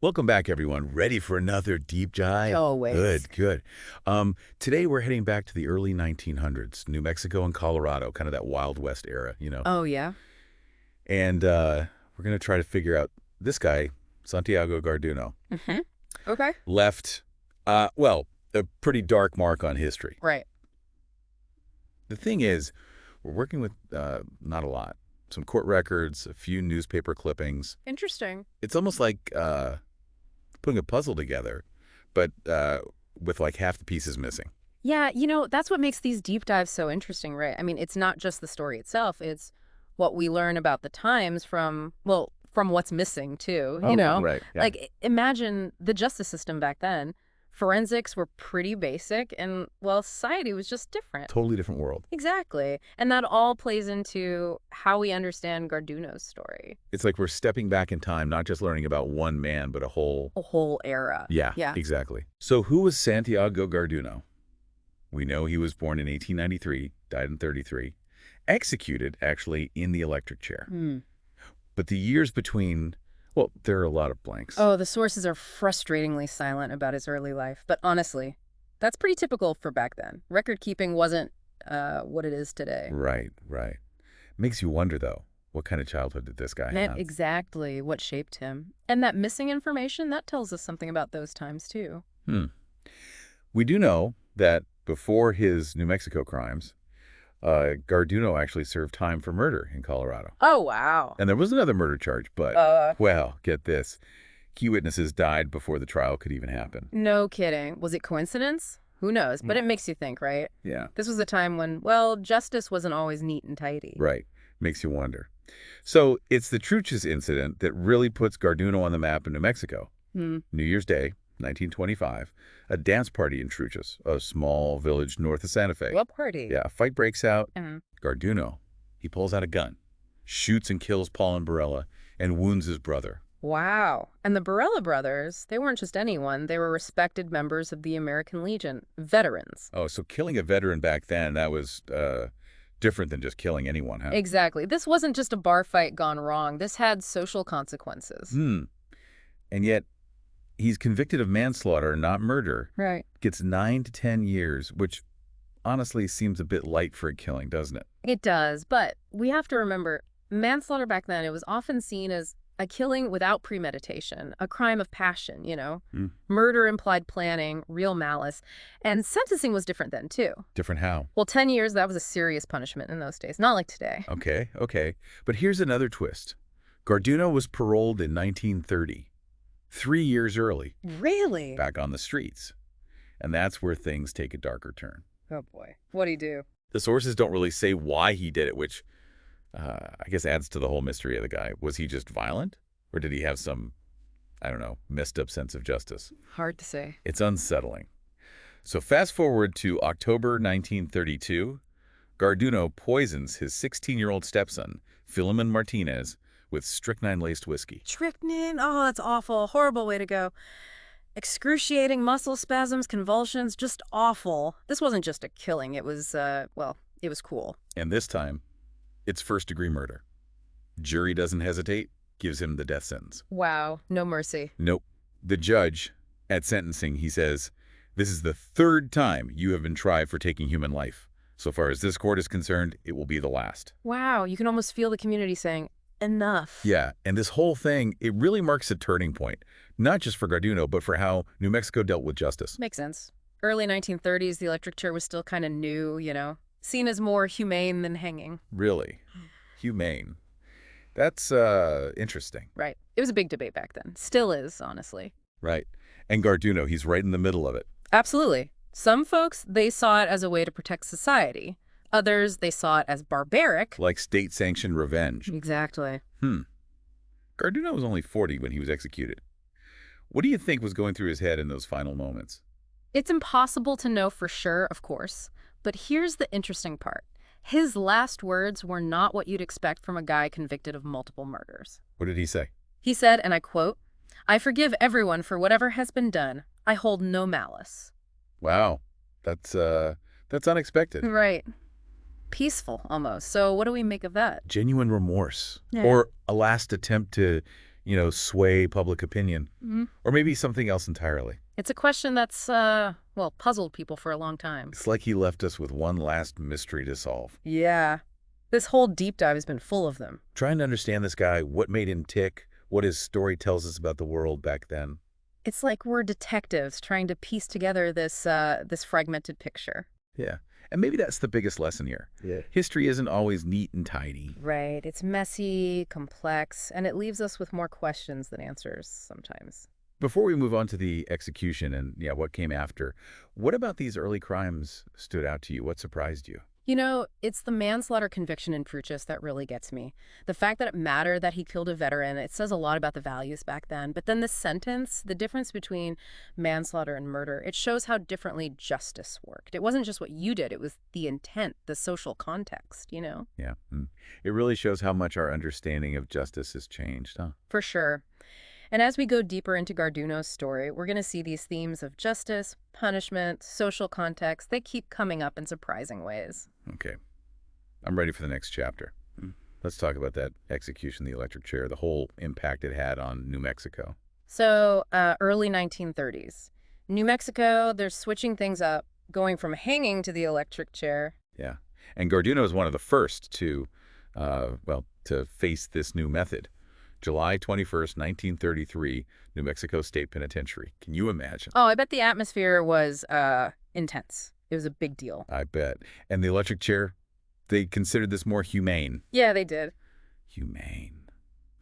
Welcome back, everyone. Ready for another deep dive? Always. Good. Today we're heading back to the early 1900s, New Mexico and Colorado, kind of that Wild West era. Oh, yeah? And we're going to try to figure out this guy, Santiago Garduno, Mm-hmm. Okay. left, a pretty dark mark on history. Right. The thing is, we're working with not a lot. Some court records, a few newspaper clippings. Interesting. It's almost like putting a puzzle together, but with like half the pieces missing. Yeah, that's what makes these deep dives so interesting, right? I mean, it's not just the story itself, it's what we learn about the times from what's missing too, Oh, right. Yeah. Like, imagine the justice system back then. Forensics were pretty basic and, well, society was just different. Totally different world. Exactly. And that all plays into how we understand Garduno's story. It's like we're stepping back in time, not just learning about one man, but a whole... A whole era. Yeah, Yeah. exactly. So who was Santiago Garduno? We know he was born in 1893, died in 33, executed, actually, in the electric chair. Hmm. But the years between, well, there are a lot of blanks. Oh, the sources are frustratingly silent about his early life. But honestly, that's pretty typical for back then. Record keeping wasn't what it is today. Right. Makes you wonder, though, what kind of childhood did this guy have? Exactly what shaped him. And that missing information, that tells us something about those times, too. We do know that before his New Mexico crimes, Garduno actually served time for murder in Colorado. Oh, wow. And there was another murder charge, but, well, get this. Key witnesses died before the trial could even happen. No kidding. Was it coincidence? Who knows? But Mm. it makes you think, right? Yeah, This was a time when, well, justice wasn't always neat and tidy. right. Makes you wonder. So it's the Truchas incident that really puts Garduno on the map in New Mexico. Hmm. New Year's Day, 1925, a dance party in Truchas, a small village north of Santa Fe. What party? Yeah, a fight breaks out. Mhm. Garduno, he pulls out a gun, shoots and kills Paul and Barella, and wounds his brother. Wow. And the Barella brothers, they weren't just anyone. They were respected members of the American Legion, veterans. Oh, so killing a veteran back then, that was different than just killing anyone, huh? Exactly. This wasn't just a bar fight gone wrong. This had social consequences. And yet, he's convicted of manslaughter, not murder. Right. Gets 9 to 10 years, which honestly seems a bit light for a killing, doesn't it? It does, but we have to remember, manslaughter back then, it was often seen as a killing without premeditation, a crime of passion. Mm. Murder implied planning, real malice, and sentencing was different then, too. Different how? Well, 10 years, that was a serious punishment in those days, not like today. Okay. But here's another twist. Garduno was paroled in 1930, 3 years early, Really? back on the streets. And that's where things take a darker turn. Oh, boy. What'd he do? The sources don't really say why he did it, which I guess adds to the whole mystery of the guy. Was he just violent? Or did he have some, I don't know, messed up sense of justice? Hard to say. It's unsettling. So fast forward to October 1932, Garduno poisons his 16-year-old stepson, Philemon Martinez, with strychnine-laced whiskey. Strychnine? Oh, that's awful. Horrible way to go. Excruciating muscle spasms, convulsions, just awful. This wasn't just a killing. It was, it was cool. And this time, it's first-degree murder. Jury doesn't hesitate, gives him the death sentence. Wow. No mercy. Nope. The judge, at sentencing, he says, "This is the third time you have been tried for taking human life. So far as this court is concerned, it will be the last." Wow. You can almost feel the community saying, enough. Yeah, and this whole thing, it really marks a turning point, not just for Garduno, but for how New Mexico dealt with justice. Makes sense. Early 1930s, the electric chair was still kind of new, seen as more humane than hanging. Really. Humane. That's interesting. Right. It was a big debate back then. Still is, honestly. Right. And Garduno, he's right in the middle of it. Absolutely. Some folks, they saw it as a way to protect society. Others, they saw it as barbaric. Like state-sanctioned revenge. Exactly. Garduno was only 40 when he was executed. What do you think was going through his head in those final moments? It's impossible to know for sure, of course. But here's the interesting part. His last words were not what you'd expect from a guy convicted of multiple murders. What did he say? He said, and I quote, "I forgive everyone for whatever has been done. I hold no malice." Wow. That's unexpected. Right. Peaceful, almost. So what do we make of that? Genuine remorse. Yeah. Or a last attempt to, sway public opinion. Mhm. Or maybe something else entirely. It's a question that's, well, puzzled people for a long time. It's like he left us with one last mystery to solve. Yeah. This whole deep dive has been full of them. Trying to understand this guy, what made him tick, what his story tells us about the world back then. It's like we're detectives trying to piece together this fragmented picture. Yeah. And maybe that's the biggest lesson here. Yeah. History isn't always neat and tidy. Right. It's messy, complex, and it leaves us with more questions than answers sometimes. Before we move on to the execution and what came after, what about these early crimes stood out to you? What surprised you? It's the manslaughter conviction in Crucis that really gets me. The fact that it mattered that he killed a veteran, it says a lot about the values back then. But then the sentence, the difference between manslaughter and murder, it shows how differently justice worked. It wasn't just what you did, it was the intent, the social context. Yeah. It really shows how much our understanding of justice has changed, huh? For sure. And as we go deeper into Garduno's story, we're going to see these themes of justice, punishment, social context. They keep coming up in surprising ways. Okay. I'm ready for the next chapter. Let's talk about that execution, the electric chair, the whole impact it had on New Mexico. So, early 1930s. New Mexico, they're switching things up, going from hanging to the electric chair. Yeah. And Garduno is one of the first to face this new method. July 21st, 1933, New Mexico State Penitentiary. Can you imagine? Oh, I bet the atmosphere was intense. It was a big deal. I bet. And the electric chair, they considered this more humane. Yeah, they did. Humane.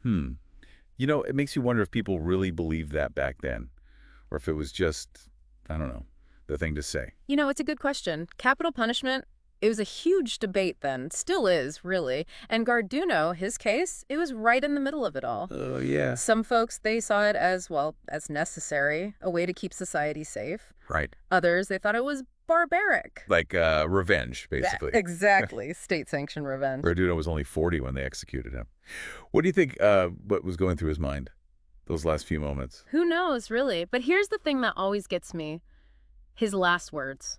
It makes you wonder if people really believed that back then, or if it was just, I don't know, the thing to say. It's a good question. Capital punishment, it was a huge debate then, still is, really. And Garduno, his case, it was right in the middle of it all. Oh, yeah. Some folks, they saw it as, as necessary, a way to keep society safe. Right. Others, they thought it was barbaric. Like revenge, basically. Yeah, exactly. State-sanctioned revenge. Garduno was only 40 when they executed him. What do you think what was going through his mind those last few moments? Who knows, really? But here's the thing that always gets me. His last words.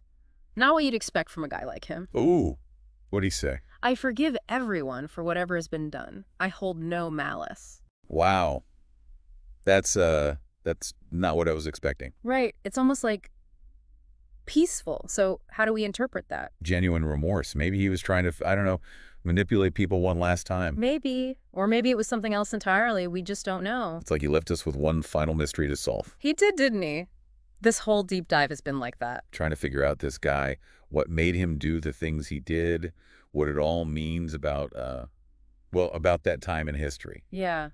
Not what you'd expect from a guy like him. Ooh, what'd he say? I forgive everyone for whatever has been done. I hold no malice. Wow. That's not what I was expecting. Right. It's almost like peaceful. So how do we interpret that? Genuine remorse. Maybe he was trying to, I don't know, manipulate people one last time. Maybe. Or maybe it was something else entirely. We just don't know. It's like he left us with one final mystery to solve. He did, didn't he? This whole deep dive has been like that. Trying to figure out this guy, what made him do the things he did, what it all means about that time in history. Yeah.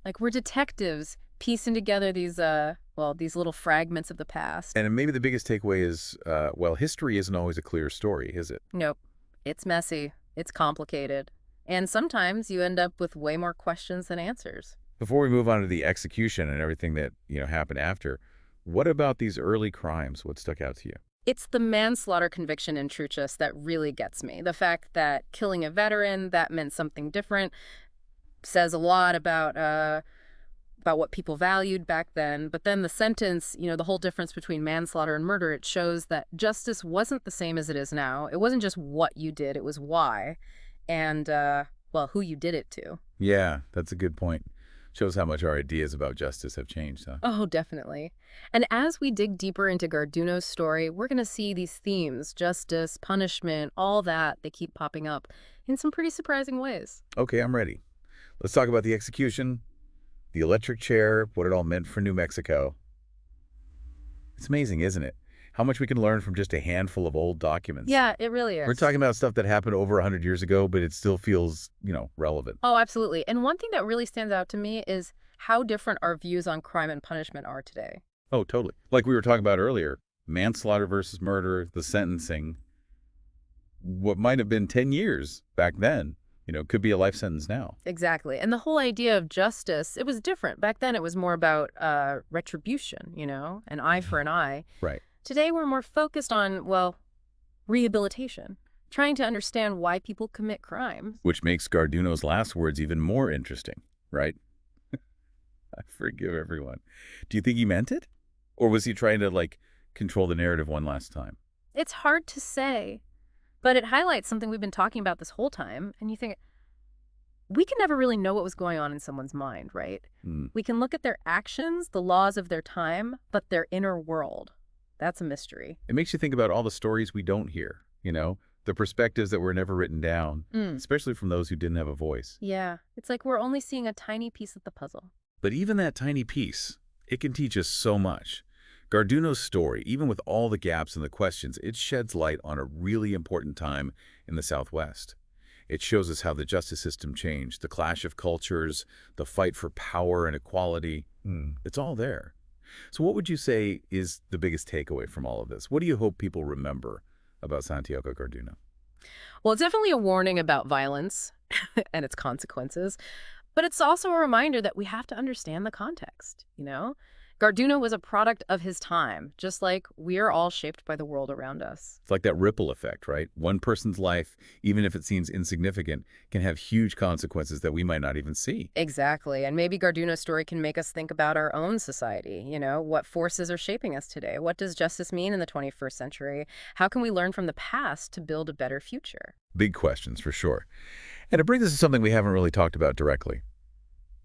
Like we're detectives piecing together these little fragments of the past. And maybe the biggest takeaway is, history isn't always a clear story, is it? Nope. It's messy. It's complicated. And sometimes you end up with way more questions than answers. Before we move on to the execution and everything that, happened after, what about these early crimes? What stuck out to you? It's the manslaughter conviction in Crucis that really gets me. The fact that killing a veteran, that meant something different, says a lot about what people valued back then. But then the sentence, the whole difference between manslaughter and murder, it shows that justice wasn't the same as it is now. It wasn't just what you did, it was why. And, who you did it to. Yeah, that's a good point. Shows how much our ideas about justice have changed, huh? Oh, definitely. And as we dig deeper into Garduno's story, we're going to see these themes, justice, punishment, all that, they keep popping up in some pretty surprising ways. Okay, I'm ready. Let's talk about the execution, the electric chair, what it all meant for New Mexico. It's amazing, isn't it? How much we can learn from just a handful of old documents. Yeah, it really is. We're talking about stuff that happened over 100 years ago, but it still feels, relevant. Oh, absolutely. And one thing that really stands out to me is how different our views on crime and punishment are today. Oh, totally. Like we were talking about earlier, manslaughter versus murder, the sentencing. What might have been 10 years back then, could be a life sentence now. Exactly. And the whole idea of justice, it was different. Back then it was more about retribution, an eye for an eye. Right. Today, we're more focused on, rehabilitation, trying to understand why people commit crimes. Which makes Garduno's last words even more interesting, right? I forgive everyone. Do you think he meant it? Or was he trying to, control the narrative one last time? It's hard to say, but it highlights something we've been talking about this whole time. And you think, we can never really know what was going on in someone's mind, right? Hmm. We can look at their actions, the laws of their time, but their inner world, that's a mystery. It makes you think about all the stories we don't hear, the perspectives that were never written down, Mm. especially from those who didn't have a voice. Yeah, it's like we're only seeing a tiny piece of the puzzle. But even that tiny piece, it can teach us so much. Garduno's story, even with all the gaps and the questions, it sheds light on a really important time in the Southwest. It shows us how the justice system changed, the clash of cultures, the fight for power and equality. It's all there. So what would you say is the biggest takeaway from all of this? What do you hope people remember about Santiago Garduno? Well, it's definitely a warning about violence and its consequences, but it's also a reminder that we have to understand the context. Garduno was a product of his time, just like we are all shaped by the world around us. It's like that ripple effect, right? One person's life, even if it seems insignificant, can have huge consequences that we might not even see. Exactly. And maybe Garduno's story can make us think about our own society. What forces are shaping us today? What does justice mean in the 21st century? How can we learn from the past to build a better future? Big questions, for sure. And it brings us to something we haven't really talked about directly: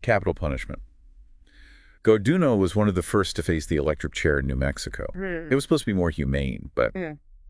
capital punishment. Garduno was one of the first to face the electric chair in New Mexico. It was supposed to be more humane, but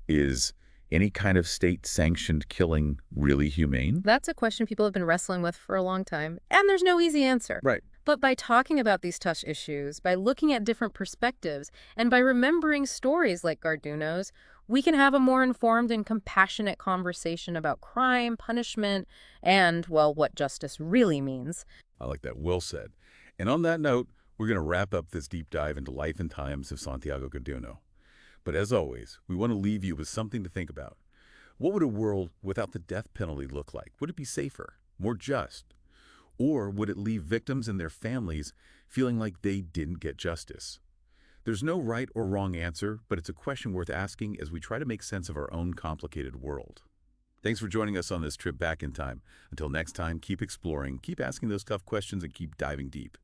is any kind of state-sanctioned killing really humane? That's a question people have been wrestling with for a long time, and there's no easy answer. Right. But by talking about these tough issues, by looking at different perspectives, and by remembering stories like Garduno's, we can have a more informed and compassionate conversation about crime, punishment, and, well, what justice really means. I like that. Well said. And on that note, we're going to wrap up this deep dive into life and times of Santiago Garduno. But as always, we want to leave you with something to think about. What would a world without the death penalty look like? Would it be safer, more just? Or would it leave victims and their families feeling like they didn't get justice? There's no right or wrong answer, but it's a question worth asking as we try to make sense of our own complicated world. Thanks for joining us on this trip back in time. Until next time, keep exploring, keep asking those tough questions, and keep diving deep.